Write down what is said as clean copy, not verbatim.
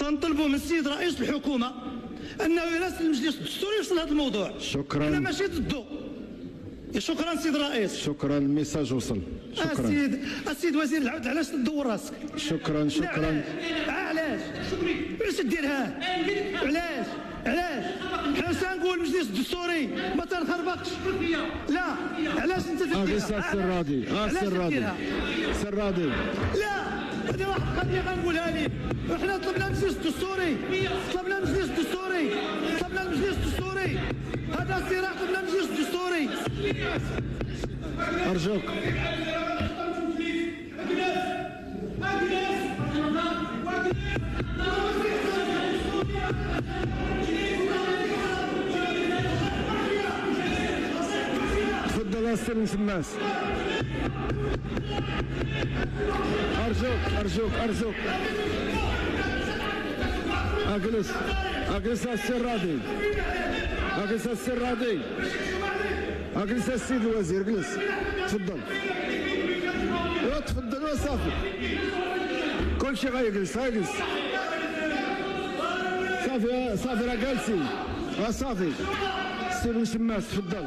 تنطلبوا من السيد رئيس الحكومه انه يراسل المجلس الدستوري يوصل هذا الموضوع. شكرا. انا ماشي ضده. شكرا سيد الرئيس. شكرا، الميساج وصل. شكرا. السيد وزير العود، علاش تدور راسك؟ شكرا. علاش؟ علاش ديرها؟ علاش؟ حنا تنقول المجلس الدستوري ما تنخربقش. لا، علاش انت تديرها؟ سرادي. لا، هذه واحد القضيه غنقولها لك. وحنا طلبنا المجلس الدستوري. هذا الصراع طلبنا المجلس الدستوري. أرجوك. تفضل السي شماس. أرجوك. أجلس السرادي. أجلس السيد الوزير، اجلس. تفضل صافي. كل شيء غيجلس. صافي راه جالسين. صافي. السي بن شماس تفضل.